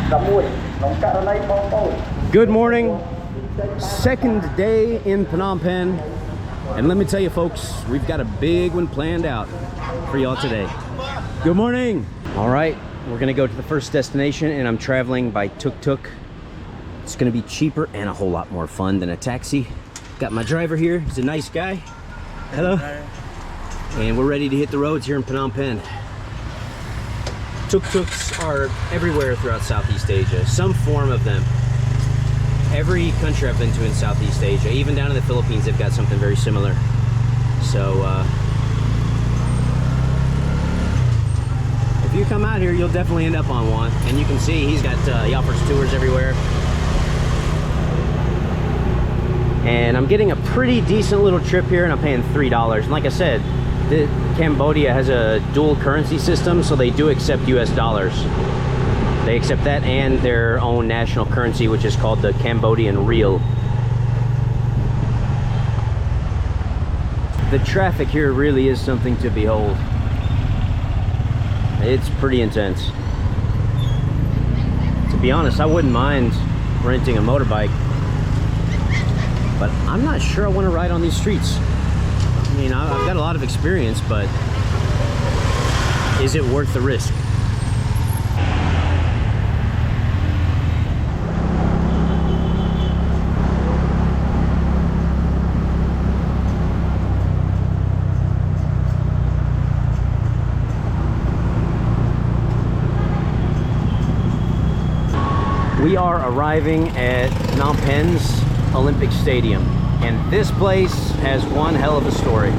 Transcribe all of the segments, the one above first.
Good morning. Second day in Phnom Penh. And let me tell you folks, we've got a big one planned out for y'all today. Good morning. All right, we're gonna go to the first destination and I'm traveling by tuk-tuk. It's gonna be cheaper and a whole lot more fun than a taxi. Got my driver here, he's a nice guy. Hello. And we're ready to hit the roads here in Phnom Penh. Tuk-tuks are everywhere throughout Southeast Asia, some form of them. Every country I've been to in Southeast Asia, even down in the Philippines, they've got something very similar. So, if you come out here, you'll definitely end up on one. And you can see he offers tours everywhere. And I'm getting a pretty decent little trip here, and I'm paying $3. And like I said, Cambodia has a dual currency system, so they do accept US dollars. They accept that and their own national currency, which is called the Cambodian riel. The traffic here really is something to behold. It's pretty intense. To be honest, I wouldn't mind renting a motorbike, but I'm not sure I want to ride on these streets. I mean, I've got a lot of experience, but is it worth the risk? We are arriving at Phnom Penh's Olympic Stadium, and this place has one hell of a story.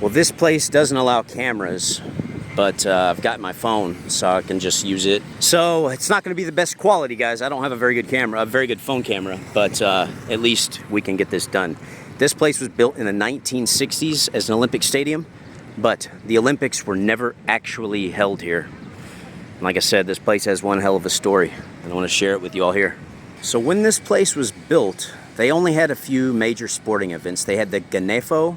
Well, this place doesn't allow cameras, but I've got my phone, so I can just use it. So it's not going to be the best quality, guys. I don't have a very good camera, a very good phone camera, but at least we can get this done. This place was built in the 1960s as an Olympic stadium, but the Olympics were never actually held here. And like I said, this place has one hell of a story, and I want to share it with you all here. So when this place was built, they only had a few major sporting events. They had the Ganefo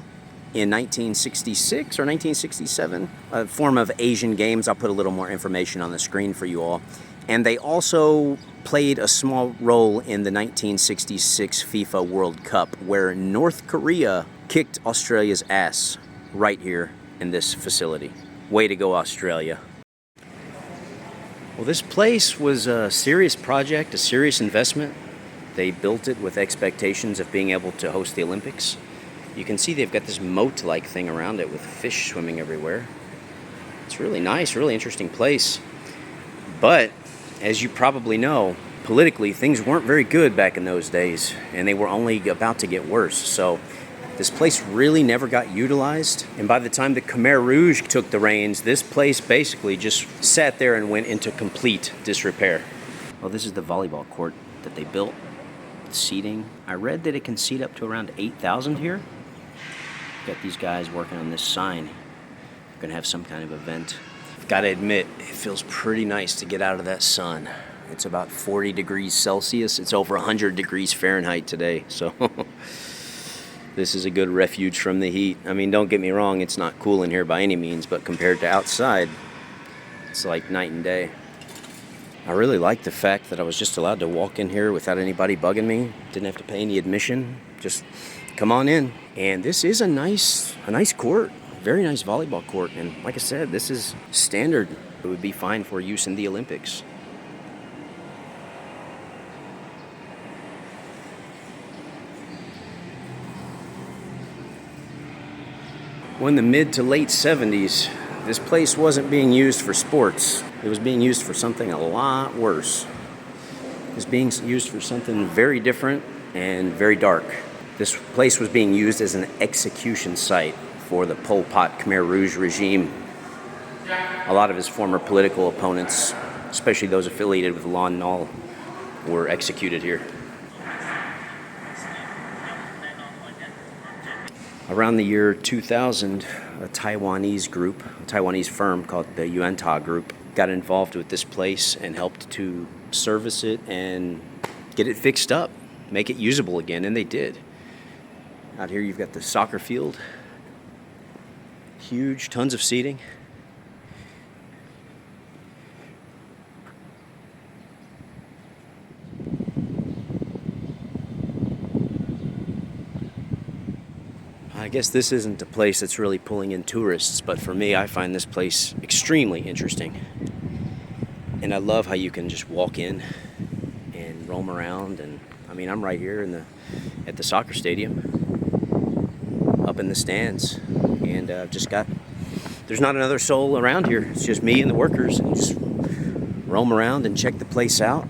in 1966 or 1967, a form of Asian games. I'll put a little more information on the screen for you all. And they also played a small role in the 1966 FIFA World Cup, where North Korea kicked Australia's ass right here in this facility. Way to go, Australia. Well, this place was a serious project, a serious investment. They built it with expectations of being able to host the Olympics. You can see they've got this moat-like thing around it with fish swimming everywhere. It's really nice, really interesting place. But, as you probably know, politically, things weren't very good back in those days, and they were only about to get worse. So, this place really never got utilized. And by the time the Khmer Rouge took the reins, this place basically just sat there and went into complete disrepair. Well, this is the volleyball court that they built. Seating. I read that it can seat up to around 8,000 here. Got these guys working on this sign. They're gonna have some kind of event. I've got to admit, it feels pretty nice to get out of that sun. It's about 40 degrees Celsius. It's over 100 degrees Fahrenheit today. So this is a good refuge from the heat. I mean, don't get me wrong, it's not cool in here by any means, but compared to outside, it's like night and day. I really like the fact that I was just allowed to walk in here without anybody bugging me. Didn't have to pay any admission. Just come on in. And this is a nice court. Very nice volleyball court. And like I said, this is standard. It would be fine for use in the Olympics. Well, in the mid to late 70s, this place wasn't being used for sports. It was being used for something a lot worse. It was being used for something very different and very dark. This place was being used as an execution site for the Pol Pot Khmer Rouge regime. A lot of his former political opponents, especially those affiliated with Lon Nol, were executed here. Around the year 2000, a Taiwanese group, a Taiwanese firm called the Yuanta Group, got involved with this place and helped to service it and get it fixed up. make it usable again, and they did. Out here you've got the soccer field. Huge, tons of seating. I guess this isn't a place that's really pulling in tourists, but for me, I find this place extremely interesting. And I love how you can just walk in and roam around. And I mean, I'm right here at the soccer stadium, up in the stands, and there's not another soul around here. It's just me and the workers, and just roam around and check the place out.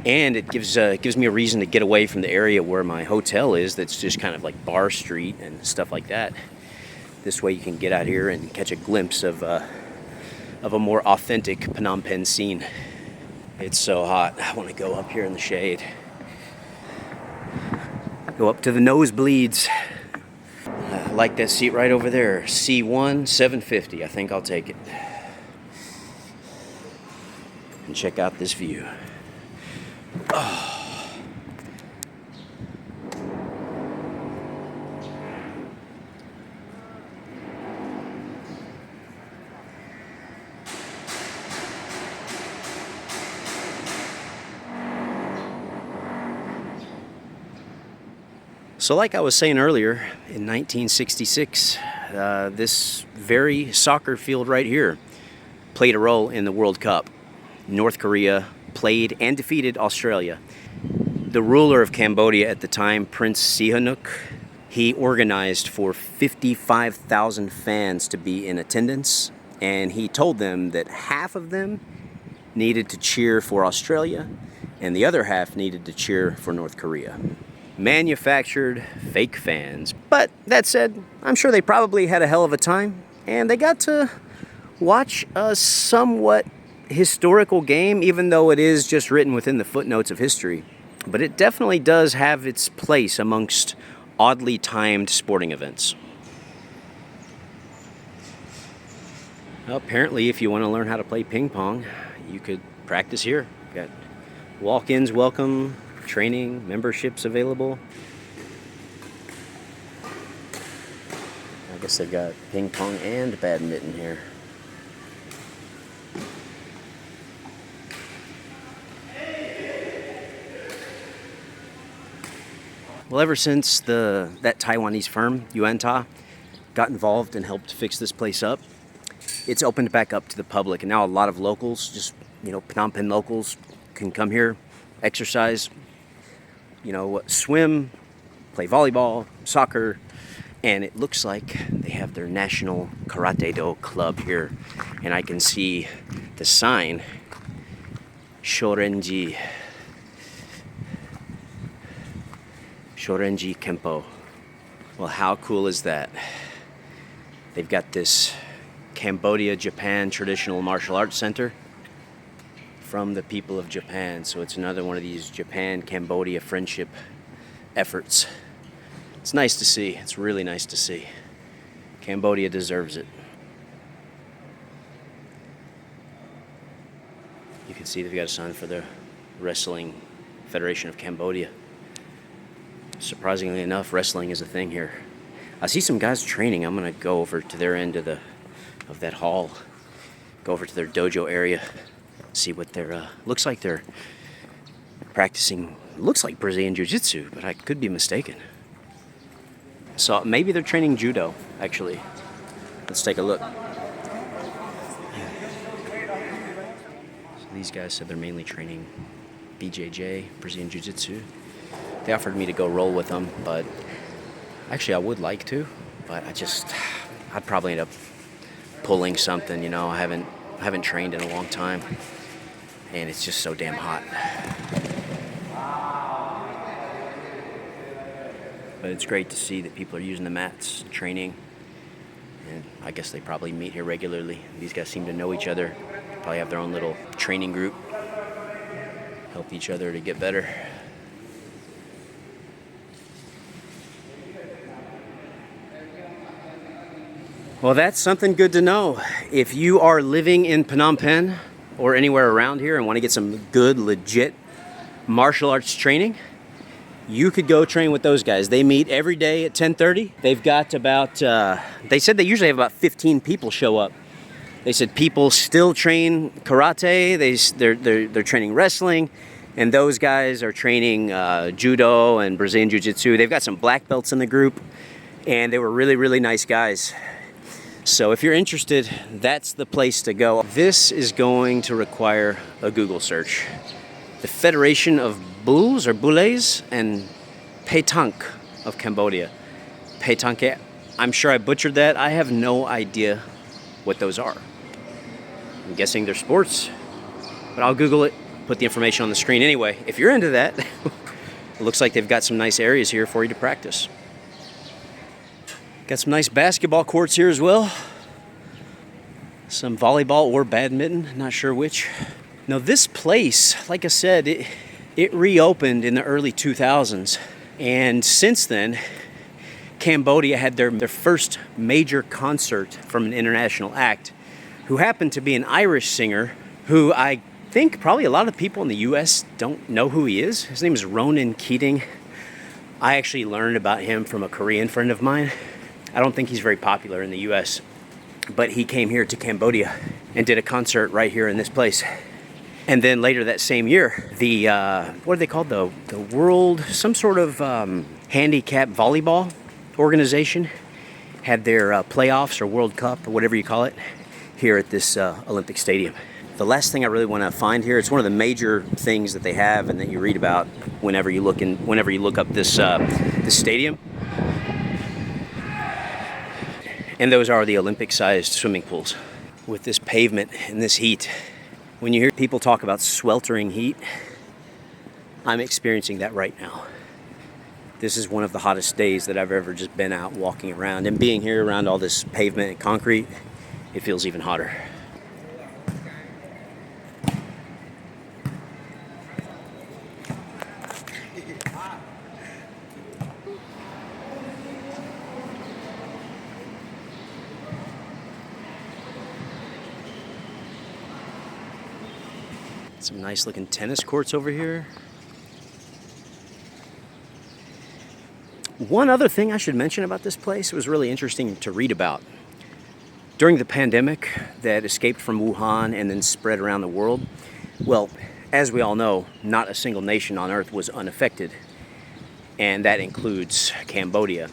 And it gives me a reason to get away from the area where my hotel is, that's just kind of like Bar Street and stuff like that. This way you can get out here and catch a glimpse of a more authentic Phnom Penh scene. It's so hot. I want to go up here in the shade. Go up to the nosebleeds. I like that seat right over there. C1, $7.50. I think I'll take it. And check out this view. Oh. So like I was saying earlier, in 1966, this very soccer field right here played a role in the World Cup. North Korea played and defeated Australia. The ruler of Cambodia at the time, Prince Sihanouk, he organized for 55,000 fans to be in attendance, and he told them that half of them needed to cheer for Australia and the other half needed to cheer for North Korea. Manufactured fake fans. But that said, I'm sure they probably had a hell of a time, and they got to watch a somewhat historical game, even though it is just written within the footnotes of history. But it definitely does have its place amongst oddly timed sporting events. Well, apparently, if you want to learn how to play ping pong, you could practice here. Got walk-ins welcome, training, memberships available. I guess they've got ping pong and badminton here. Well, ever since that Taiwanese firm, Yuanta, got involved and helped fix this place up, it's opened back up to the public. And now a lot of locals, just, Phnom Penh locals, can come here, exercise, swim, play volleyball, soccer, and it looks like they have their national karate-do club here. And I can see the sign, Shorenji Kempo. Well, how cool is that? They've got this Cambodia, Japan Traditional Martial Arts Center from the people of Japan. So it's another one of these Japan-Cambodia friendship efforts. It's nice to see. It's really nice to see. Cambodia deserves it. You can see they've got a sign for the Wrestling Federation of Cambodia. Surprisingly enough, wrestling is a thing here. I see some guys training. I'm gonna go over to their end of that hall, go over to their dojo area, see what they're looks like they're practicing. Looks like Brazilian Jiu-Jitsu, but I could be mistaken. So maybe they're training judo, actually. Let's take a look. So these guys said they're mainly training BJJ, Brazilian Jiu-Jitsu. They offered me to go roll with them, but actually I would like to, but I'd probably end up pulling something, I haven't trained in a long time, and it's just so damn hot. But it's great to see that people are using the mats, training, and I guess they probably meet here regularly. These guys seem to know each other, probably have their own little training group, help each other to get better. Well, that's something good to know. If you are living in Phnom Penh or anywhere around here and want to get some good, legit martial arts training, you could go train with those guys. They meet every day at 10:30. They've got about, they said they usually have about 15 people show up. They said people still train karate, they're training wrestling, and those guys are training judo and Brazilian jiu-jitsu. They've got some black belts in the group, and they were really, really nice guys. So if you're interested, that's the place to go. This is going to require a Google search. The Federation of Bulls or Boulets and Petanque of Cambodia. Petanque, I'm sure I butchered that. I have no idea what those are. I'm guessing they're sports, but I'll Google it, put the information on the screen. Anyway, if you're into that, it looks like they've got some nice areas here for you to practice. Got some nice basketball courts here as well. Some volleyball or badminton, not sure which. Now this place, like I said, it reopened in the early 2000s. And since then, Cambodia had their first major concert from an international act who happened to be an Irish singer who I think probably a lot of people in the US don't know who he is. His name is Ronan Keating. I actually learned about him from a Korean friend of mine. I don't think he's very popular in the US, but he came here to Cambodia and did a concert right here in this place. And then later that same year, the, what are they called? The World, some sort of handicap volleyball organization had their playoffs or World Cup or whatever you call it here at this Olympic Stadium. The last thing I really want to find here, it's one of the major things that they have and that you read about whenever you look up this stadium. And those are the Olympic-sized swimming pools. With this pavement and this heat, when you hear people talk about sweltering heat, I'm experiencing that right now. This is one of the hottest days that I've ever just been out walking around. And being here around all this pavement and concrete, it feels even hotter. Some nice looking tennis courts over here. One other thing I should mention about this place, it was really interesting to read about. During the pandemic that escaped from Wuhan and then spread around the world, well, as we all know, not a single nation on earth was unaffected, and that includes Cambodia.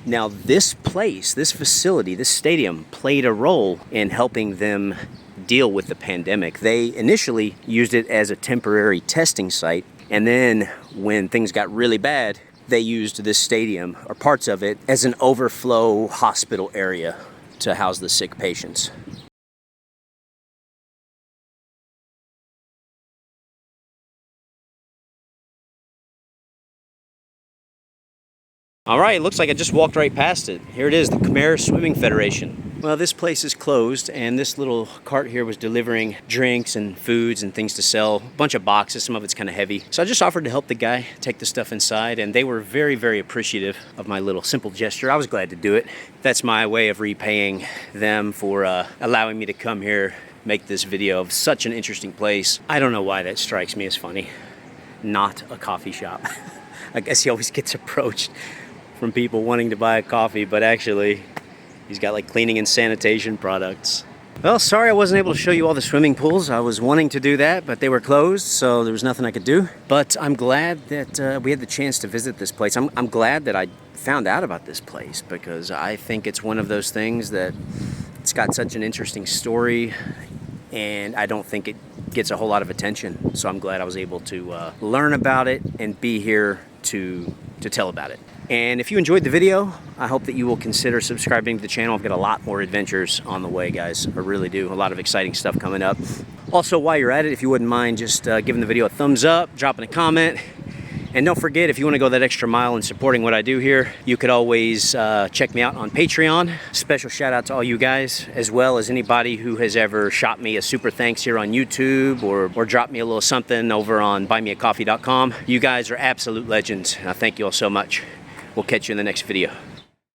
Now this place, this facility, this stadium played a role in helping them deal with the pandemic. They initially used it as a temporary testing site, and then when things got really bad, they used this stadium, or parts of it, as an overflow hospital area to house the sick patients. All right, looks like I just walked right past it. Here it is, the Khmer Swimming Federation. Well, this place is closed, and this little cart here was delivering drinks and foods and things to sell. A bunch of boxes, some of it's kind of heavy. So I just offered to help the guy take the stuff inside, and they were very, very appreciative of my little simple gesture. I was glad to do it. That's my way of repaying them for allowing me to come here, make this video of such an interesting place. I don't know why that strikes me as funny. Not a coffee shop. I guess he always gets approached from people wanting to buy a coffee, but actually he's got like cleaning and sanitation products. Well, sorry I wasn't able to show you all the swimming pools. I was wanting to do that, but they were closed, so there was nothing I could do. But I'm glad that we had the chance to visit this place. I'm glad that I found out about this place, because I think it's one of those things that it's got such an interesting story, and I don't think it gets a whole lot of attention. So I'm glad I was able to learn about it and be here to tell about it. And if you enjoyed the video, I hope that you will consider subscribing to the channel. I've got a lot more adventures on the way, guys. I really do. A lot of exciting stuff coming up. Also, while you're at it, if you wouldn't mind just giving the video a thumbs up, dropping a comment. And don't forget, if you want to go that extra mile in supporting what I do here, you could always check me out on Patreon. Special shout out to all you guys, as well as anybody who has ever shot me a super thanks here on YouTube or dropped me a little something over on buymeacoffee.com. You guys are absolute legends, and I thank you all so much. We'll catch you in the next video.